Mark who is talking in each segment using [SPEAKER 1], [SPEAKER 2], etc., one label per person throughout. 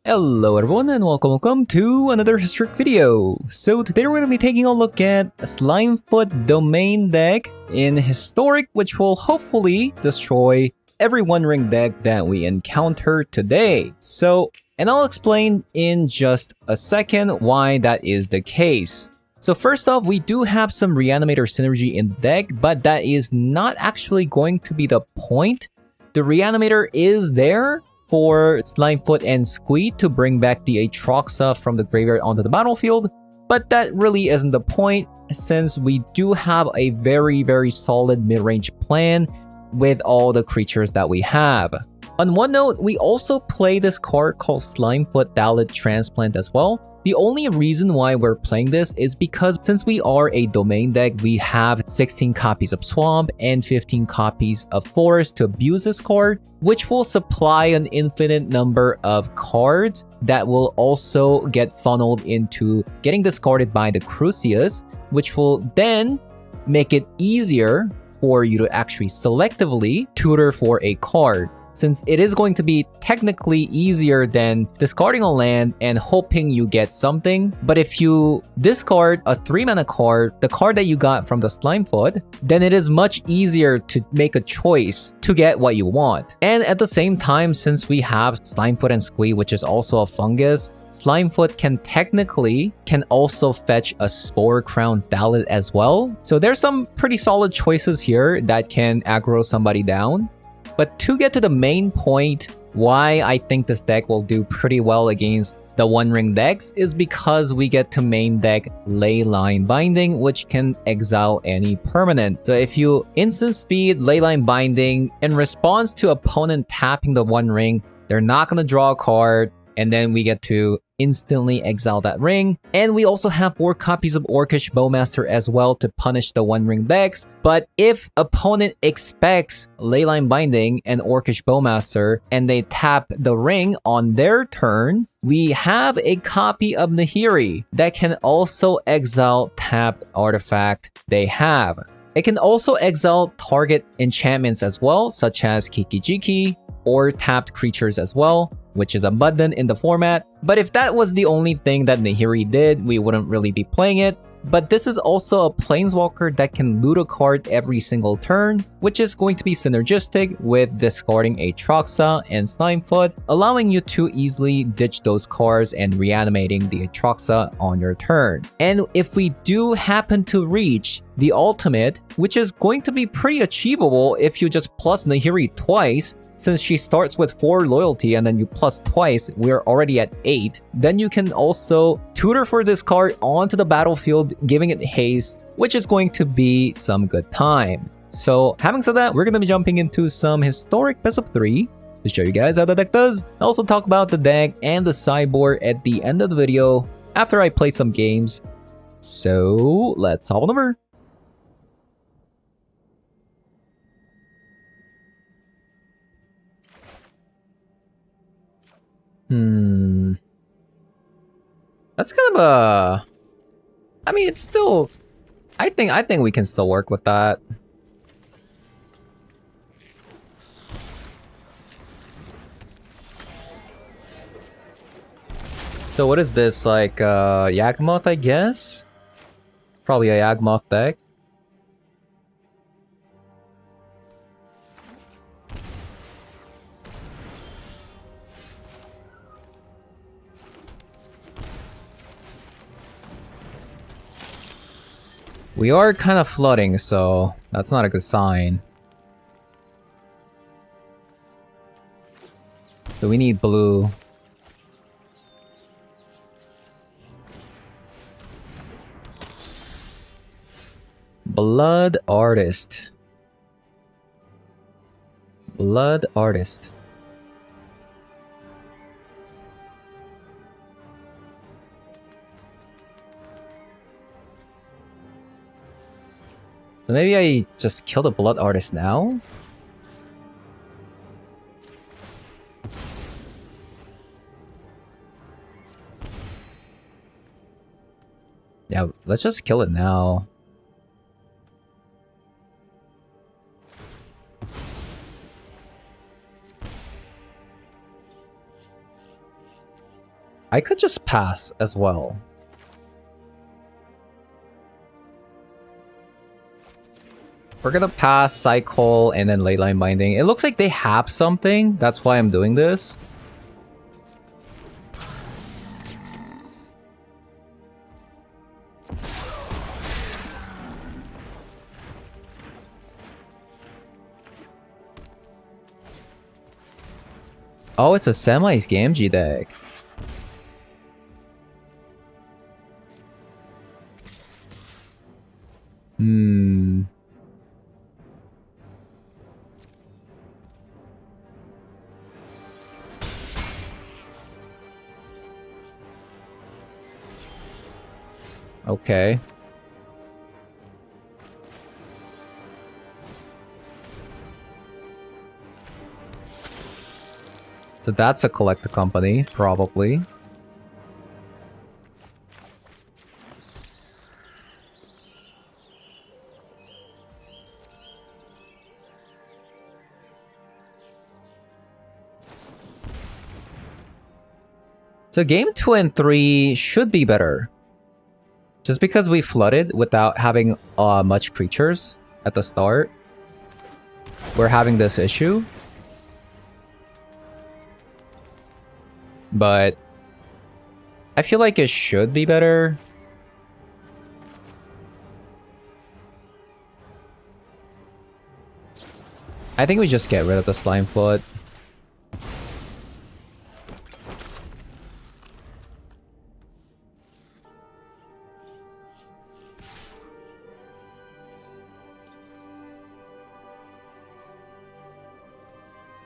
[SPEAKER 1] Hello everyone and welcome to another historic video. So today we're going to be taking a look at a Slimefoot Domain deck in Historic, which will hopefully destroy every One Ring deck that we encounter today. And I'll explain in just a second why that is the case. So first off, we do have some Reanimator synergy in the deck, but that is not actually going to be the point. The Reanimator is there for Slimefoot and Squee to bring back the Aatroxa from the graveyard onto the battlefield, but that really isn't the point since we do have a very solid mid-range plan with all the creatures that we have. On one note, we also play this card called Slimefoot Dalit Transplant as well. The only reason why we're playing this is because since we are a domain deck, we have 16 copies of Swamp and 15 copies of Forest to abuse this card, which will supply an infinite number of cards that will also get funneled into getting discarded by the Crucius, which will then make it easier for you to actually selectively tutor for a card, since it is going to be technically easier than discarding a land and hoping you get something. But if you discard a 3-mana card, the card that you got from the Slimefoot, then it is much easier to make a choice to get what you want. And at the same time, since we have Slimefoot and Squee, which is also a fungus, Slimefoot can also fetch a Spore Crown Dalit as well. So there's some pretty solid choices here that can aggro somebody down. But to get to the main point, why I think this deck will do pretty well against the One Ring decks is because we get to main deck Leyline Binding, which can exile any permanent. So if you instant speed Leyline Binding in response to opponent tapping the One Ring, they're not going to draw a card, and then we get to instantly exile that ring. And we also have 4 copies of Orcish Bowmaster as well to punish the One Ring decks. But if opponent expects Leyline Binding and Orcish Bowmaster and they tap the ring on their turn, we have a copy of Nahiri that can also exile tapped artifact they have. It can also exile target enchantments as well, such as Kiki-Jiki, or tapped creatures as well, which is abundant in the format. But if that was the only thing that Nahiri did, we wouldn't really be playing it. But this is also a Planeswalker that can loot a card every single turn, which is going to be synergistic with discarding Aatroxa and Slimefoot, allowing you to easily ditch those cards and reanimating the Aatroxa on your turn. And if we do happen to reach the ultimate, which is going to be pretty achievable if you just plus Nahiri twice, since she starts with 4 loyalty and then you plus twice, we're already at 8. Then you can also tutor for this card onto the battlefield, giving it haste, which is going to be some good time. So having said that, we're going to be jumping into some historic best of 3 to show you guys how the deck does. I'll also talk about the deck and the sideboard at the end of the video after I play some games. So let's hop on over. That's kind of a... I mean, it's still... I think we can still work with that. So what is this, like, Yawgmoth, I guess? Probably a Yawgmoth deck. We are kind of flooding, so that's not a good sign. So we need blue. Blood Artist. Blood Artist. So maybe I just kill the Blood Artist now? Yeah, let's just kill it now. I could just pass as well. We're gonna pass Cycle and then Leyline Binding. It looks like they have something. That's why I'm doing this. Oh, it's a semi-Gamgee deck. Okay. So that's a collector company, probably. So game 2 and 3 should be better. Just because we flooded without having much creatures at the start, we're having this issue. But I feel like it should be better. I think we just get rid of the Slimefoot.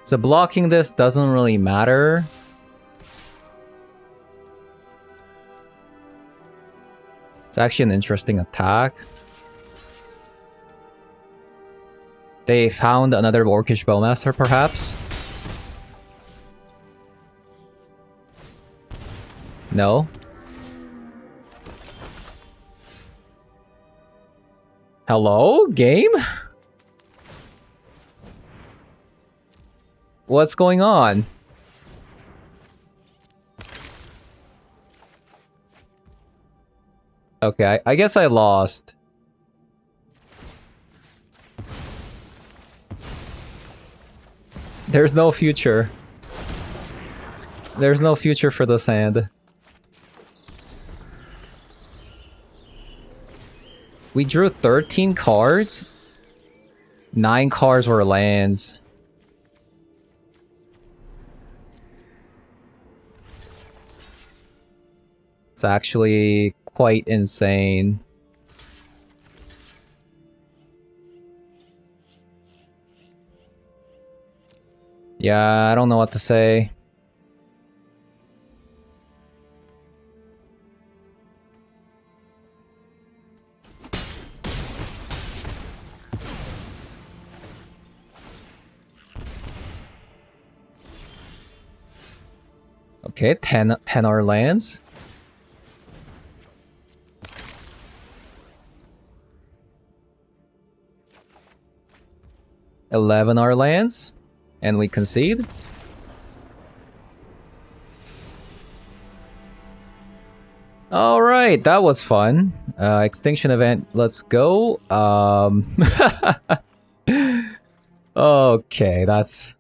[SPEAKER 1] So blocking this doesn't really matter. It's actually an interesting attack. They found another orcish bowmaster, perhaps? No? Hello? Game? What's going on? Okay, I guess I lost. There's no future. There's no future for this hand. We drew 13 cards. 9 cards were lands. It's actually quite insane. Yeah, I don't know what to say. Okay, 10 are lands. $11 are lands. And we concede. Alright, that was fun. Extinction event, let's go. Okay, that's...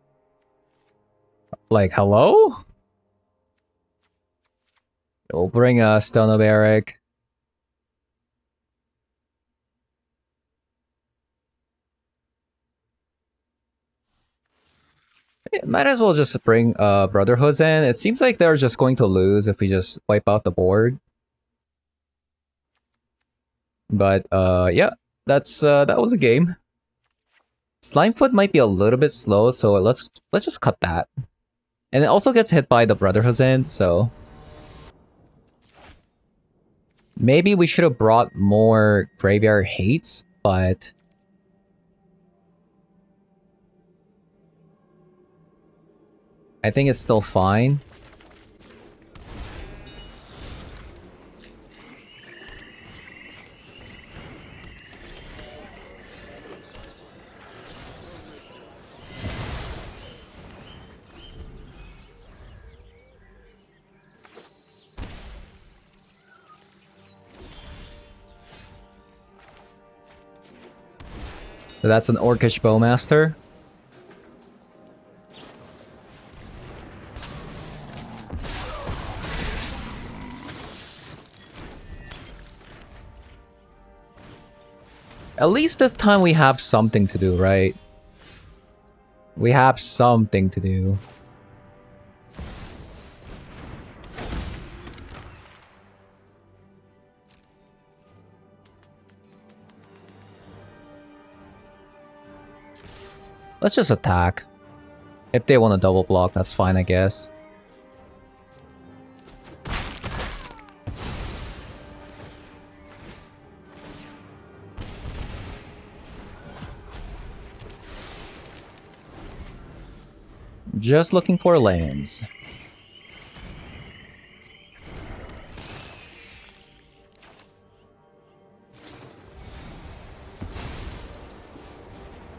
[SPEAKER 1] Like, hello? We'll bring a Stone of Eric. Might as well just bring Brotherhoods in. It seems like they're just going to lose if we just wipe out the board. But yeah, that was a game. Slimefoot might be a little bit slow, so let's just cut that. And it also gets hit by the Brotherhood's end, so maybe we should have brought more Graveyard Hates, but I think it's still fine. So that's an orcish bowmaster. At least this time we have something to do, right? We have something to do. Let's just attack. If they want to double block, that's fine, I guess. Just looking for lands.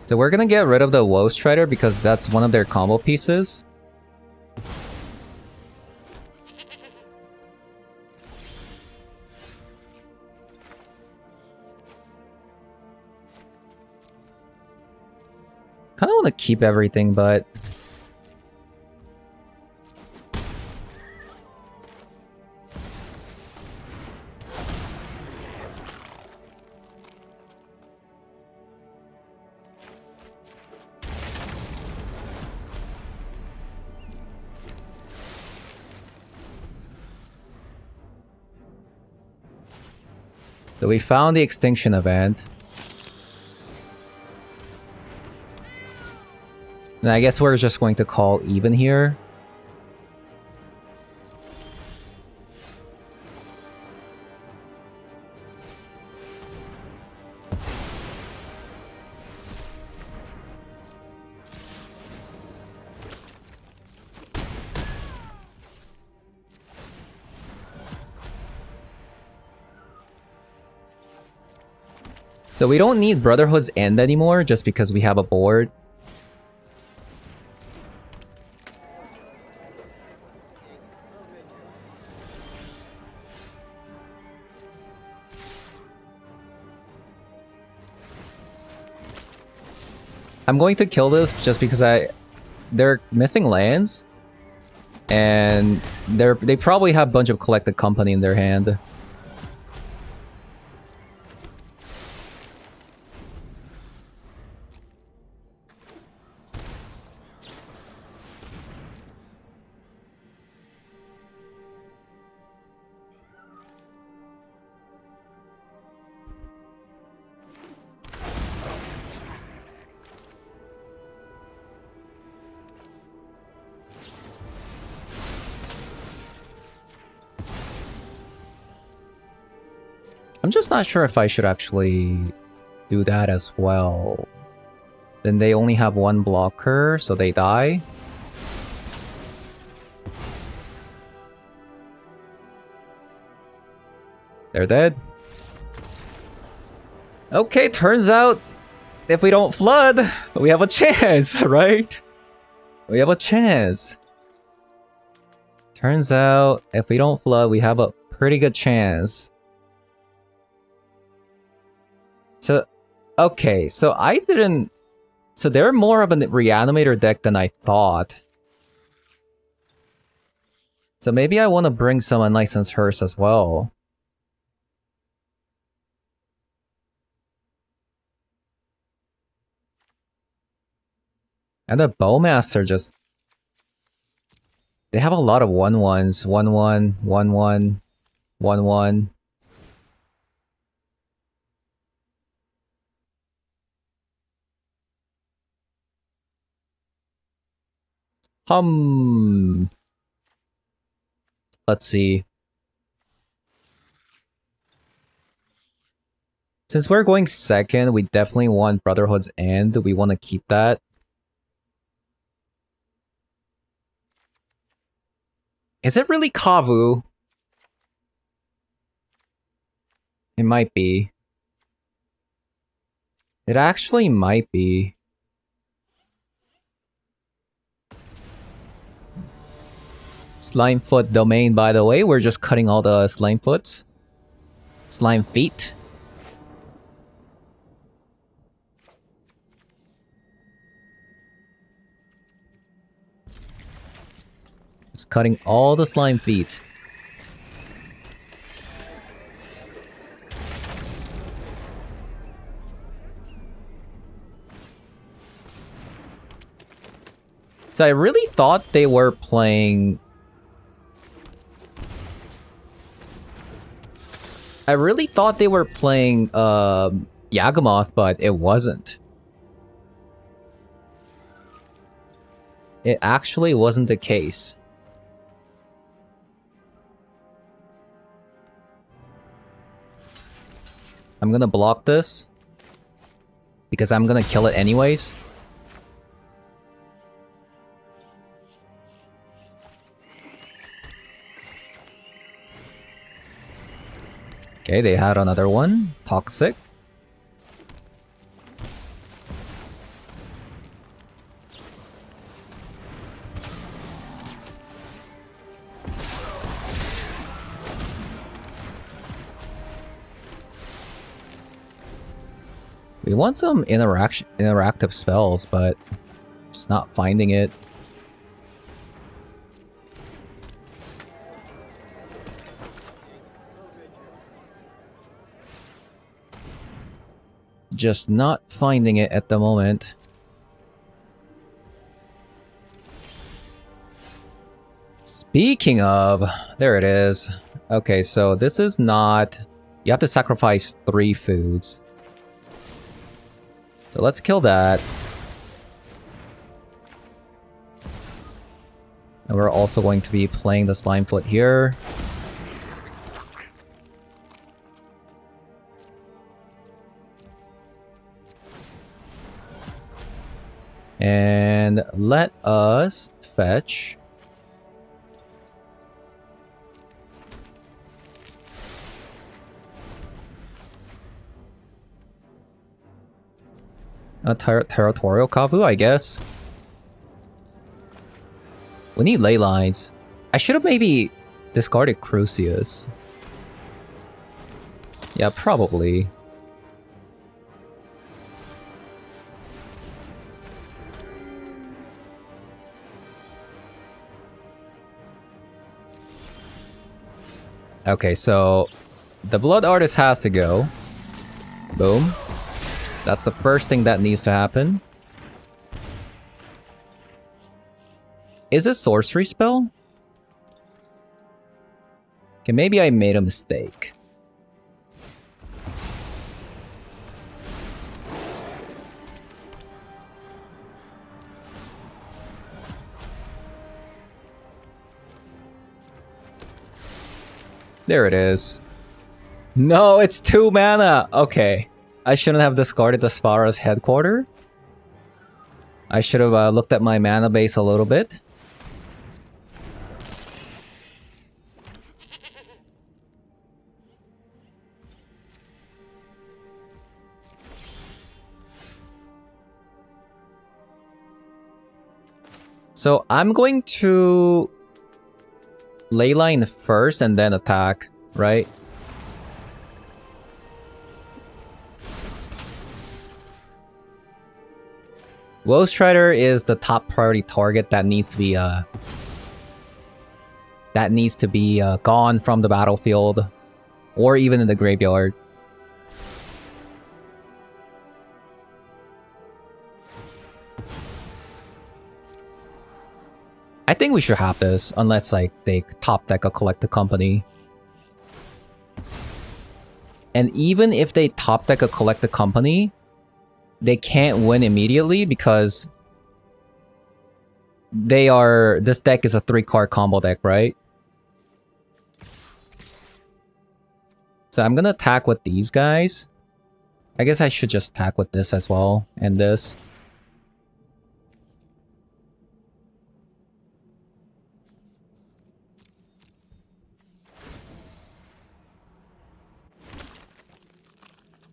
[SPEAKER 1] So we're gonna get rid of the Woe Strider because that's one of their combo pieces. Kinda wanna keep everything, but... So we found the extinction event. And I guess we're just going to call even here. So we don't need Brotherhood's End anymore just because we have a board. I'm going to kill this just because they're missing lands. And they probably have a bunch of Collected Company in their hand. I'm just not sure if I should actually do that as well. Then they only have one blocker, so they die. They're dead. Okay, turns out if we don't flood, we have a chance, right? We have a chance. Turns out if we don't flood, we have a pretty good chance. So, okay, so I didn't... So they're more of a reanimator deck than I thought. So maybe I want to bring some Unlicensed Hearse as well. And the Bowmaster just... They have a lot of 1/1s. 1/1, 1/1, 1/1. Let's see. Since we're going second, we definitely want Brotherhood's End. We want to keep that. Is it really Kavu? It might be. It actually might be. Slimefeet Domain, by the way. We're just cutting all the Slimefoots. Slimefeet. Just cutting all the slime feet. So I really thought they were playing... Yagamoth, but it wasn't. It actually wasn't the case. I'm gonna block this because I'm gonna kill it anyways. Okay, they had another one. Toxic. We want some interactive spells, but just not finding it. Just not finding it at the moment. Speaking of, there it is. Okay, so this is not... You have to sacrifice 3 foods. So let's kill that. And we're also going to be playing the Slimefoot here. And let us fetch a territorial Kavu, I guess. We need ley lines. I should have maybe discarded Crucius. Yeah, probably. Okay, so the Blood Artist has to go. Boom. That's the first thing that needs to happen. Is it sorcery spell? Okay, maybe I made a mistake. There it is. No, it's 2 mana! Okay. I shouldn't have discarded the Spara's headquarter. I should have looked at my mana base a little bit. So I'm going to Leyline first and then attack, right? Ghost Strider is the top priority target that needs to be gone from the battlefield or even in the graveyard. I think we should have this unless like they top deck a Collected Company. And even if they top deck a Collected Company, they can't win immediately because this deck is a 3-card combo deck, right? So I'm gonna attack with these guys. I guess I should just attack with this as well, and this.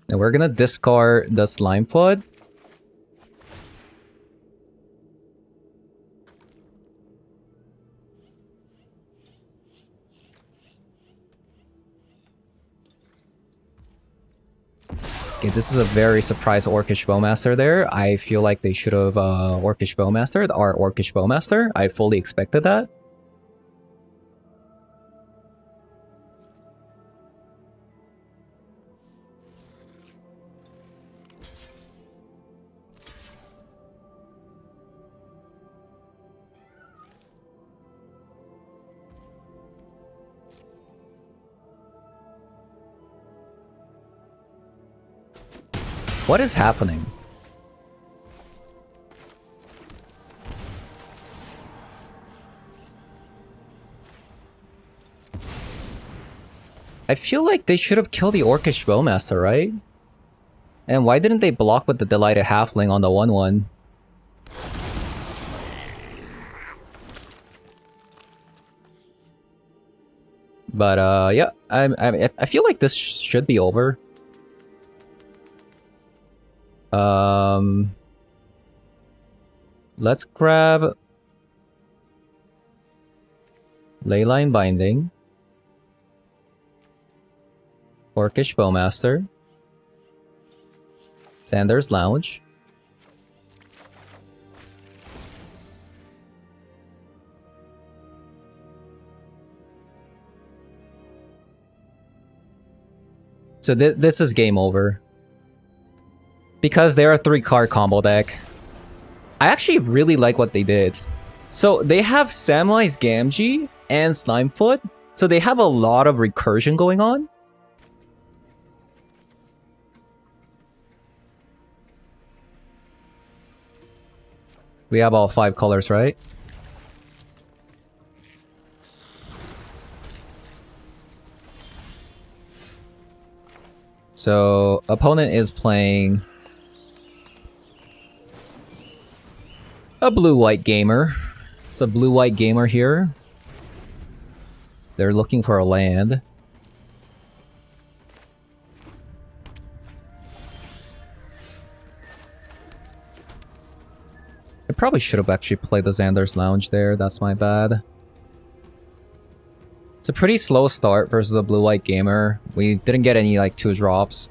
[SPEAKER 1] And we're gonna discard the Slimefoot. Okay, this is a very surprise Orcish Bowmaster there. I feel like they should have Orcish Bowmastered our Orcish Bowmaster. I fully expected that. What is happening? I feel like they should have killed the orcish bowmaster, right? And why didn't they block with the delighted halfling on the 1/1? But yeah, I feel like this should be over. Let's grab Leyline Binding, Orcish Bowmaster, Xander's Lounge. So this is game over. Because they're a 3-card combo deck. I actually really like what they did. So they have Samwise Gamgee and Slimefoot. So they have a lot of recursion going on. We have all 5 colors, right? So opponent is playing a blue-white gamer. It's a blue-white gamer here. They're looking for a land. I probably should have actually played the Xander's Lounge there. That's my bad. It's a pretty slow start versus a blue-white gamer. We didn't get any like 2 drops.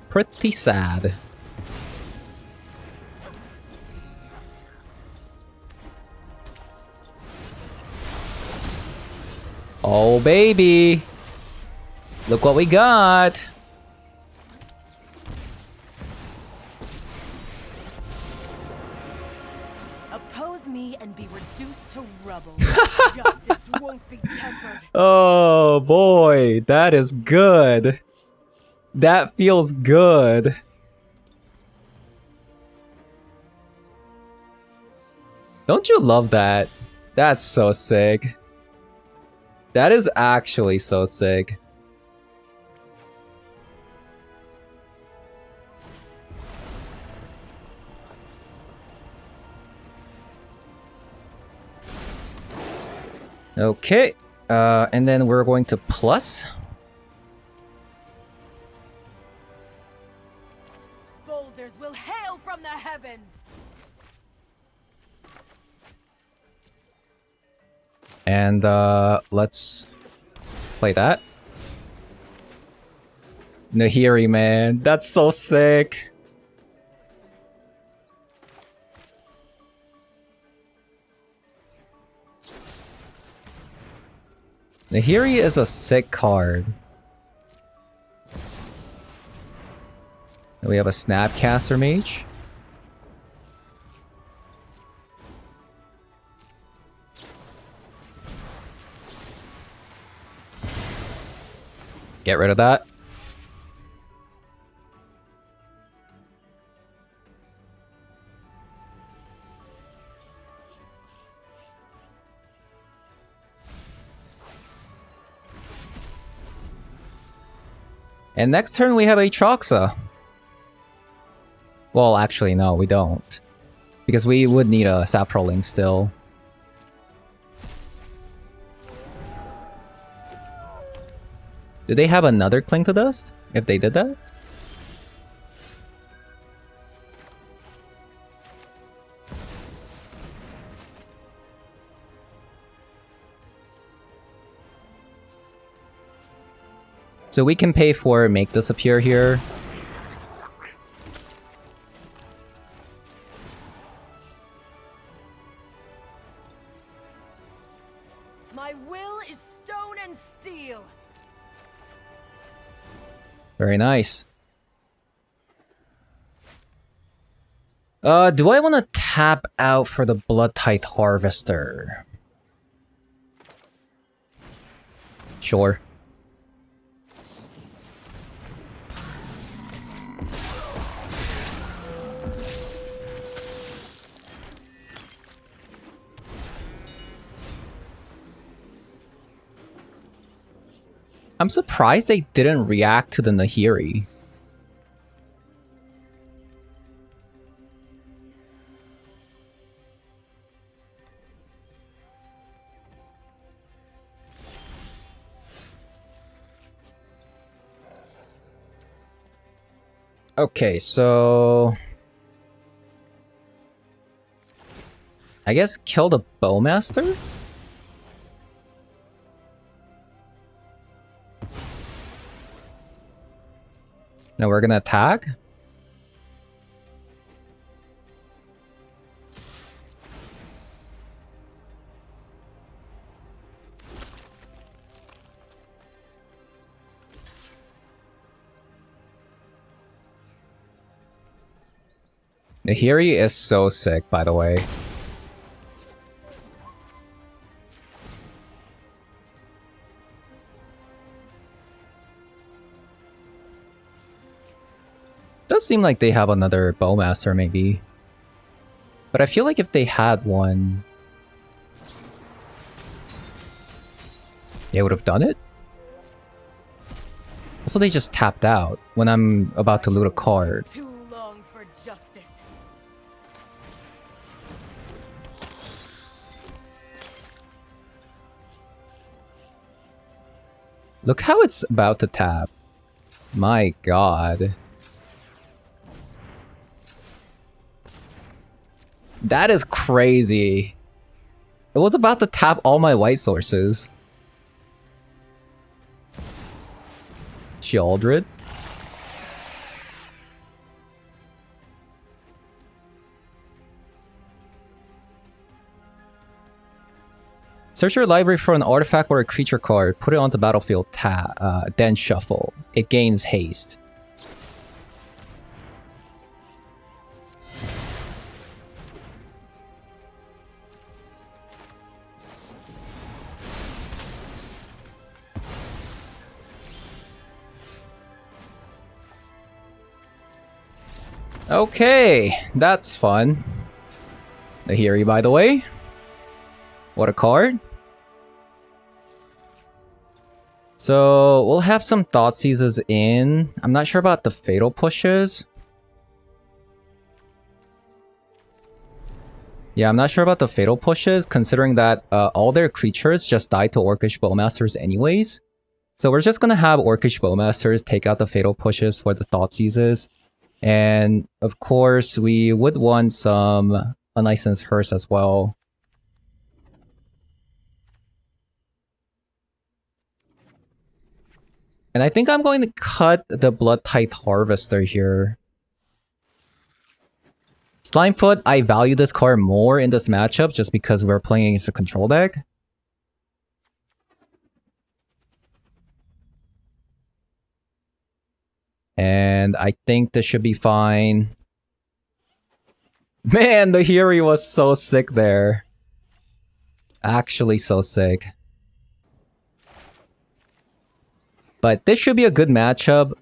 [SPEAKER 1] Pretty sad. Oh baby! Look what we got!
[SPEAKER 2] Oppose me and be reduced to rubble. Justice won't be tempered.
[SPEAKER 1] Oh boy, that is good. That feels good. Don't you love that? That's so sick. That is actually so sick. Okay, and then we're going to plus.
[SPEAKER 2] Boulders will hail from the heavens.
[SPEAKER 1] And let's play that. Nahiri, man, that's so sick. Nahiri is a sick card. And we have a Snapcaster Mage. Get rid of that. And next turn we have a Troxa. Well, actually, no, we don't. Because we would need a Saproling still. Do they have another Cling to Dust? If they did that? So we can pay for make this appear here.
[SPEAKER 2] My will is stone and steel.
[SPEAKER 1] Very nice. Do I want to tap out for the Blood Tithe Harvester? Sure. I'm surprised they didn't react to the Nahiri. Okay, so... I guess kill the bowmaster? Now we're gonna attack? Nahiri is so sick, by the way. Does seem like they have another bowmaster, maybe. But I feel like if they had one, they would have done it. Also, they just tapped out when I'm about to loot a card.
[SPEAKER 2] Too long for justice.
[SPEAKER 1] Look how it's about to tap. My god. That is crazy. It was about to tap all my white sources. Shealdred. Search your library for an artifact or a creature card. Put it on the battlefield. Then shuffle. It gains haste. Okay, that's fun. Nahiri, by the way. What a card. So, we'll have some Thought Seizes in. I'm not sure about the Fatal Pushes. Yeah, I'm not sure about the Fatal Pushes, considering that all their creatures just died to Orcish Bowmasters anyways. So we're just gonna have Orcish Bowmasters take out the Fatal Pushes for the Thought Seizes. And, of course, we would want some Unlicensed Hearse as well. And I think I'm going to cut the Blood Tithe Harvester here. Slimefoot, I value this card more in this matchup just because we're playing against a control deck. And I think this should be fine. Man, the Nahiri was so sick there. Actually so sick. But this should be a good matchup.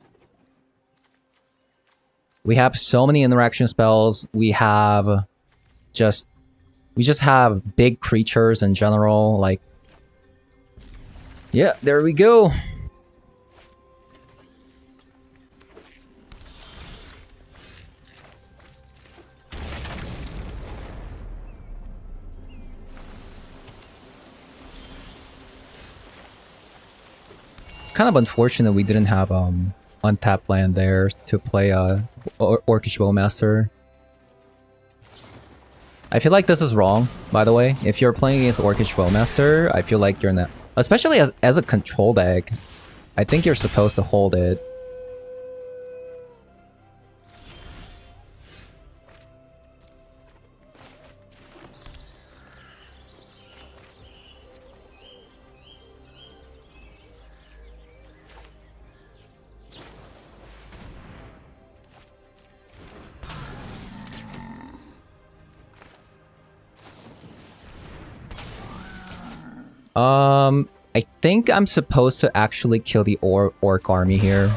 [SPEAKER 1] We have so many interaction spells. We just have big creatures in general. Like, yeah, there we go. Kind of unfortunate we didn't have untapped land there to play Orcish Bowmaster. I feel like this is wrong, by the way. If you're playing against Orcish Bowmaster, I feel like you're not, especially as a control deck, I think you're supposed to hold it. I think I'm supposed to actually kill the orc army here.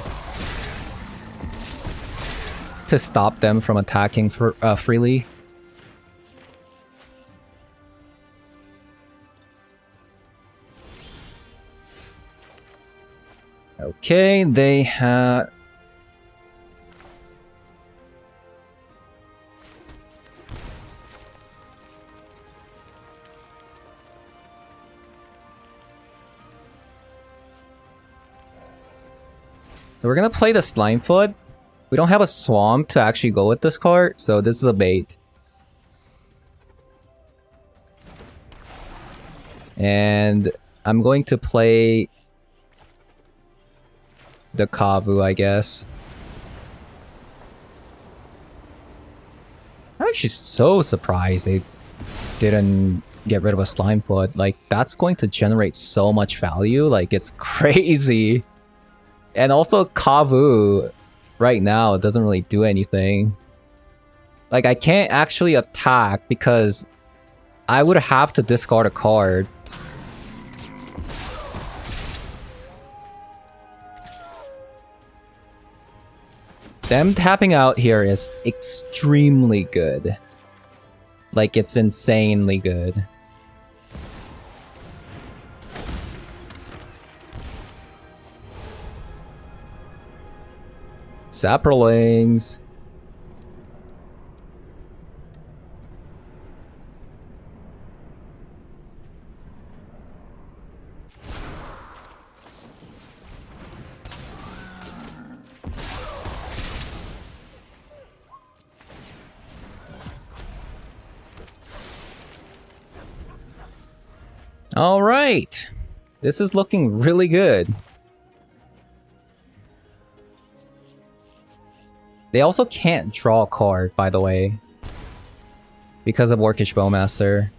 [SPEAKER 1] To stop them from attacking freely. Okay, they had... So we're gonna play the Slimefoot. We don't have a swamp to actually go with this card, so this is a bait. And I'm going to play the Kavu, I guess. I'm actually so surprised they didn't get rid of a Slimefoot. Like, that's going to generate so much value. Like, it's crazy. And also, Kavu, right now, doesn't really do anything. Like, I can't actually attack because I would have to discard a card. Them tapping out here is extremely good. Like, it's insanely good. Saprolings. All right. This is looking really good. They also can't draw a card, by the way, because of Orcish Bowmaster.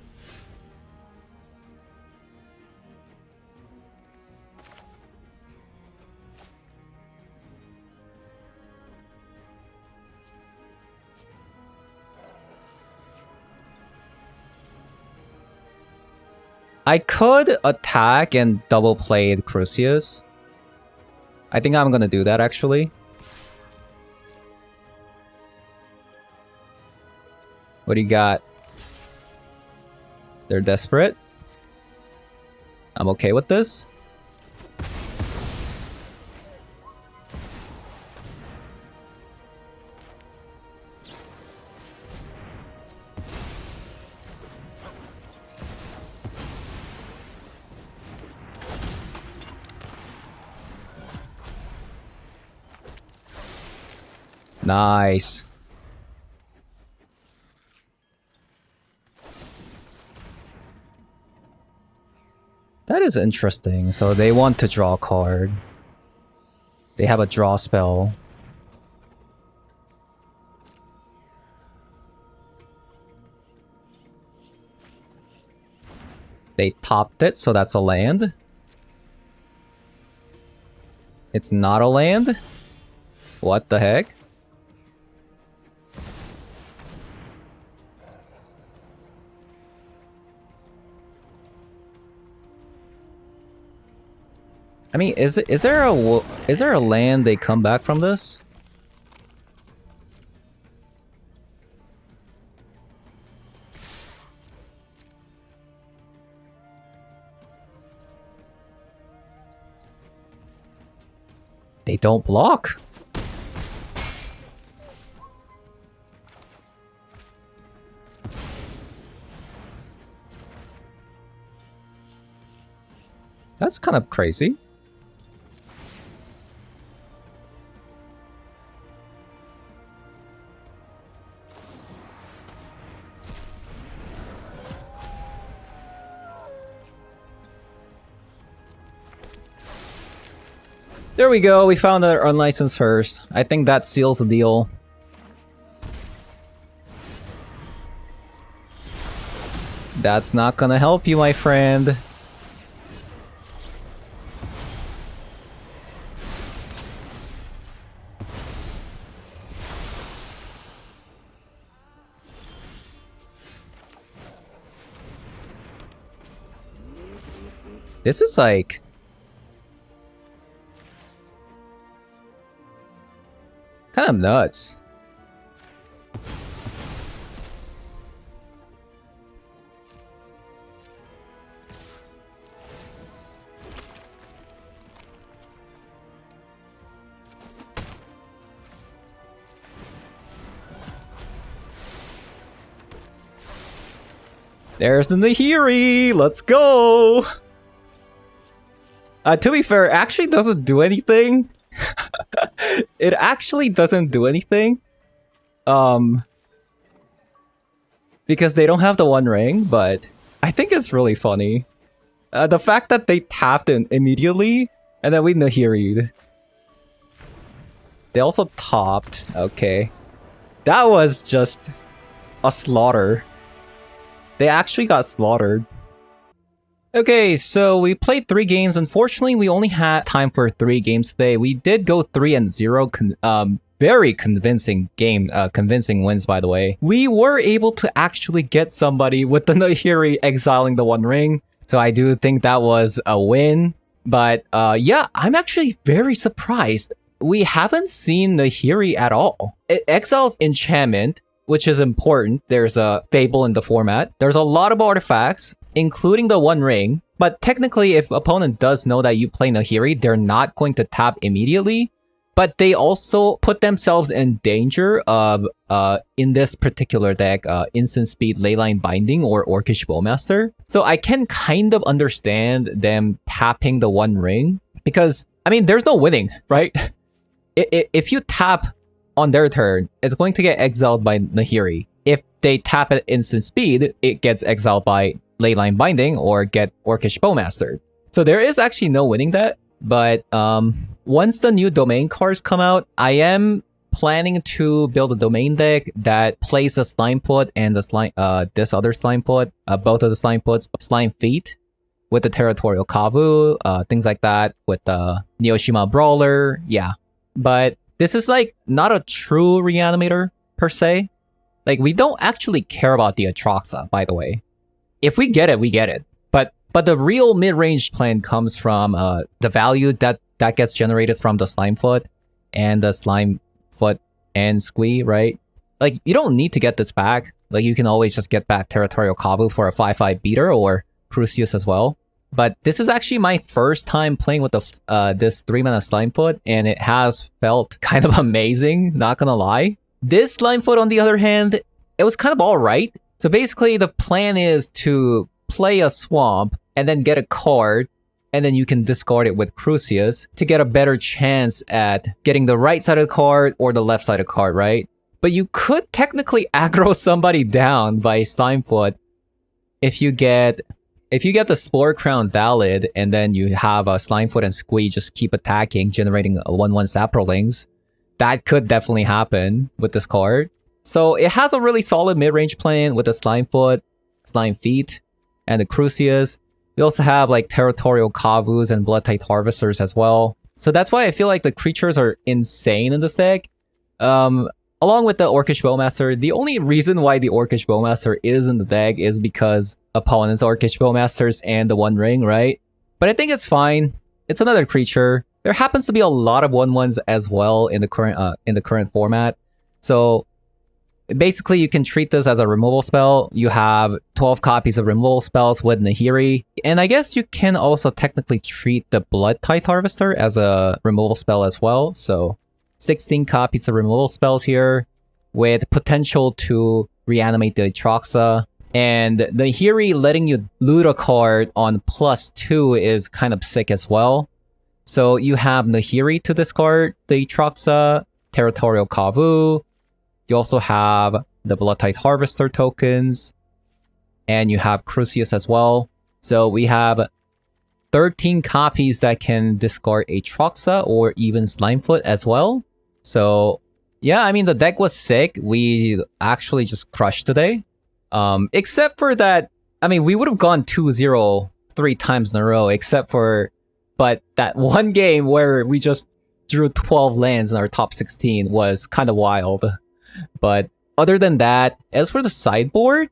[SPEAKER 1] I could attack and double play Crucius. I think I'm gonna do that, actually. What do you got? They're desperate. I'm okay with this. Nice. That is interesting. So they want to draw a card. They have a draw spell. They topped it, so that's a land. It's not a land? What the heck? I mean, is there a land they come back from this? They don't block. That's kind of crazy. There we go, we found our unlicensed hearse. I think that seals the deal. That's not gonna help you, my friend. This is like... kind of nuts. There's the Nahiri! Let's go! To be fair, it actually doesn't do anything. It actually doesn't do anything. Because they don't have the One Ring, but I think it's really funny. The fact that they tapped in immediately, and then we Nahiri'd. They also topped. Okay. That was just a slaughter. They actually got slaughtered. Okay, so we played 3 games. Unfortunately, we only had time for 3 games today. We did go 3-0. Very convincing game. Convincing wins, by the way. We were able to actually get somebody with the Nahiri exiling the One Ring. So I do think that was a win. But yeah, I'm actually very surprised. We haven't seen Nahiri at all. It exiles enchantment, which is important. There's a fable in the format. There's a lot of artifacts, including the One Ring. But technically, if opponent does know that you play Nahiri, they're not going to tap immediately. But they also put themselves in danger of, in this particular deck, instant speed Leyline Binding or Orcish Bowmaster. So I can kind of understand them tapping the One Ring. Because, I mean, there's no winning, right? If you tap on their turn, it's going to get exiled by Nahiri. If they tap at instant speed, it gets exiled by Leyline Binding or get Orcish Bowmaster. So there is actually no winning that. But once the new domain cards come out, I am planning to build a domain deck that plays the Slimefoot and the slime, this other Slimefoot, both of the Slimefoots, Slimefeet, with the Territorial Kavu, things like that, with the Neoshima Brawler, yeah. But this is like not a true reanimator per se. Like we don't actually care about the Atroxa, by the way. If we get it, we get it. But the real mid-range plan comes from the value that gets generated from the Slimefoot and the Slimefoot and Squee, right? Like you don't need to get this back. Like you can always just get back Territorial Kavu for a 5/5 beater or Crucius as well. But this is actually my first time playing with the this 3-mana Slimefoot, and it has felt kind of amazing, not gonna lie. This Slimefoot, on the other hand, it was kind of alright. So basically, the plan is to play a Swamp, and then get a card, and then you can discard it with Crucius to get a better chance at getting the right side of the card or the left side of the card, right? But you could technically aggro somebody down by Slimefoot if you get the Spore Crown valid, and then you have a Slimefoot and Squee just keep attacking, generating a 1/1 Saprolings. That could definitely happen with this card. So it has a really solid mid-range plan with the Slimefoot, Slimefeet, and the Crucius. We also have like Territorial Kavus and Blood-Tithe Harvesters as well. So that's why I feel like the creatures are insane in this deck. Along with the Orcish Bowmaster, the only reason why the Orcish Bowmaster is in the deck is because opponents Orcish Bowmasters and the One Ring, right? But I think it's fine. It's another creature. There happens to be a lot of 1/1s as well in the current format. So basically, you can treat this as a removal spell. You have 12 copies of removal spells with Nahiri. And I guess you can also technically treat the Blood-Tithe Harvester as a removal spell as well. So 16 copies of removal spells here with potential to reanimate the Atroxa. And Nahiri letting you loot a card on +2 is kind of sick as well. So you have Nahiri to discard the Atroxa, Territorial Kavu. You also have the Blood-Tithe Harvester tokens, and you have Crucius as well. So we have 13 copies that can discard Atroxa or even Slimefoot as well. So yeah, I mean, the deck was sick. We actually just crushed today. Except for that, I mean, we would have gone 2-0 3 times in a row, but that one game where we just drew 12 lands in our top 16 was kind of wild. But other than that, as for the sideboard,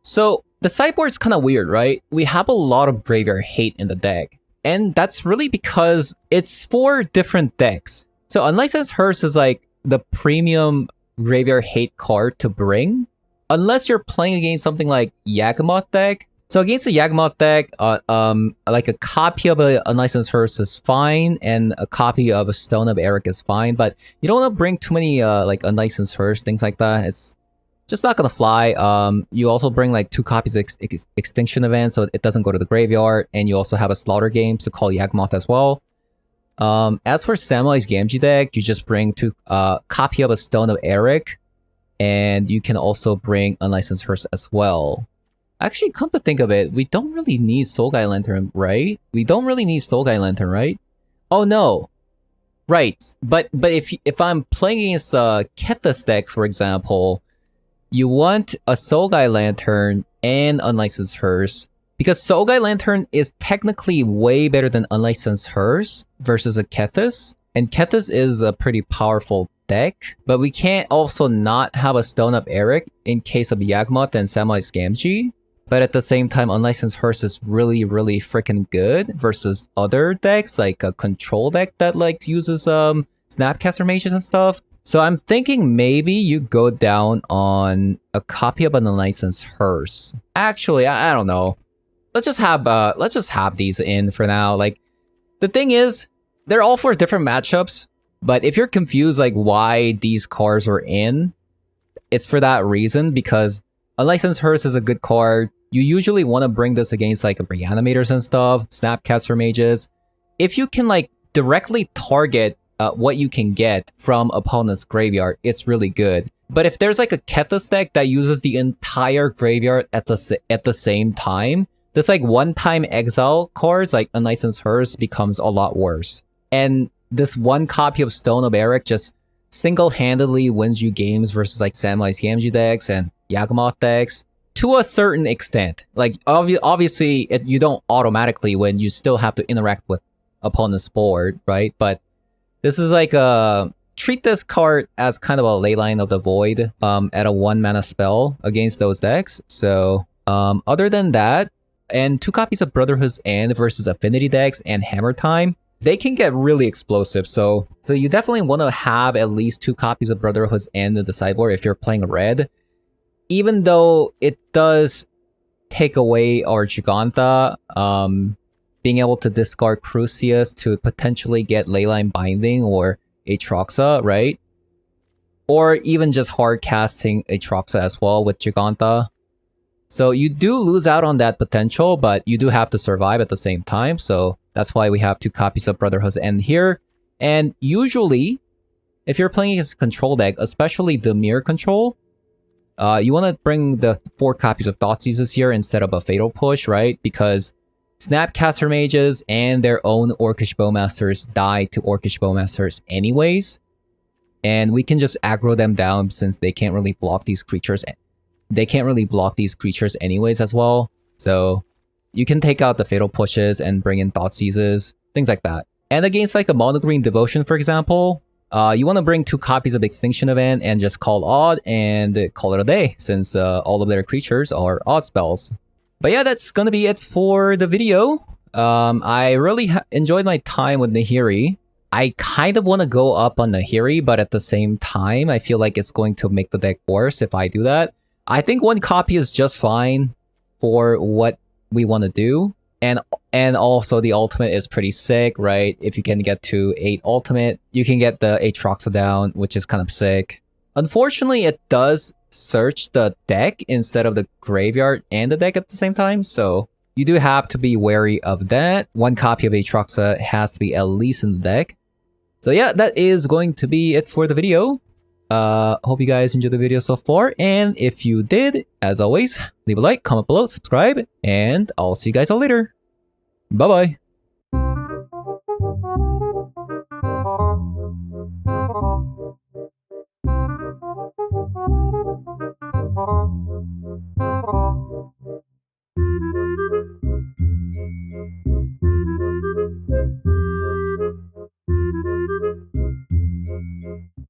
[SPEAKER 1] So the sideboard's kind of weird, right? We have a lot of graveyard hate in the deck. And that's really because it's for different decks. So Unlicensed Hearse is like the premium graveyard hate card to bring. Unless you're playing against something like Yagamoth deck. So against a Yagamoth deck, like a copy of a Unlicensed Hearse is fine, and a copy of a Stone of Eric is fine, but you don't want to bring too many like Unlicensed Hearse, things like that. It's just not gonna fly. You also bring like 2 copies of Extinction Event, so it doesn't go to the graveyard, and you also have a Slaughter Games to call Yagamoth as well. As for Samwise Gamgee deck, you just bring 2 copy of a Stone of Eric, and you can also bring Unlicensed Hearse as well. Actually, come to think of it, we don't really need Soulguy Lantern, right? We don't really need Soulguy Lantern, right? Oh no. Right. But if I'm playing against a Kethis deck, for example, you want a Soulguy Lantern and Unlicensed Hearse, because Soulguy Lantern is technically way better than Unlicensed Hearse versus a Kethis, and Kethis is a pretty powerful deck, but we can't also not have a Stone of Eric in case of Yagamoth and Samwise Gamgee. But at the same time, Unlicensed Hearse is really, really freaking good versus other decks, like a control deck that like uses Snapcaster Mages and stuff. So I'm thinking maybe you go down on a copy of an Unlicensed Hearse. Actually, I don't know. Let's just have these in for now. Like, the thing is, they're all for different matchups. But if you're confused like why these cards are in, it's for that reason, because Unlicensed Hearse is a good card. You usually want to bring this against like Reanimators and stuff, Snapcaster Mages. If you can like directly target what you can get from opponent's graveyard, it's really good. But if there's like a Kethis deck that uses the entire graveyard at the same time, this like one-time exile cards like Unlicensed Hearse becomes a lot worse. And this one copy of Stone of Eric just single-handedly wins you games versus like Samwise Gamgee decks and Yagamoth decks to a certain extent. Like obviously you don't automatically win, you still have to interact with opponent's board, right? But this is like treat this card as kind of a Leyline of the Void at a 1-mana spell against those decks. So other than that, and 2 copies of Brotherhood's End versus Affinity decks and Hammer Time, they can get really explosive. So you definitely want to have at least 2 copies of Brotherhood's End in the sideboard if you're playing red. Even though it does take away our Giganta, being able to discard Crucius to potentially get Leyline Binding or Atroxa, right? Or even just hard casting Atroxa as well with Giganta. So you do lose out on that potential, but you do have to survive at the same time. So that's why we have 2 copies of Brotherhood's End here. And usually, if you're playing against a control deck, especially the mirror control, you want to bring the 4 copies of Thoughtseizes here instead of a Fatal Push, right? Because Snapcaster Mages and their own Orcish Bowmasters die to Orcish Bowmasters anyways. And we can just aggro them down since they can't really block these creatures. They can't really block these creatures anyways as well. So you can take out the Fatal Pushes and bring in Thoughtseizes, things like that. And against like a Mono Green Devotion, for example, you want to bring 2 copies of Extinction Event and just call odd and call it a day, since all of their creatures are odd spells. But yeah, that's gonna be it for the video. I really enjoyed my time with Nahiri. I kind of want to go up on Nahiri, but at the same time, I feel like it's going to make the deck worse if I do that. I think 1 copy is just fine for what we want to do. And also the ultimate is pretty sick, right? If you can get to 8 ultimate, you can get the Atroxa down, which is kind of sick. Unfortunately, it does search the deck instead of the graveyard and the deck at the same time, so you do have to be wary of that. 1 copy of Atroxa has to be at least in the deck. So yeah, that is going to be it for the video. Hope you guys enjoyed the video so far, and if you did, as always, leave a like, comment below, subscribe, and I'll see you guys all later. Bye bye.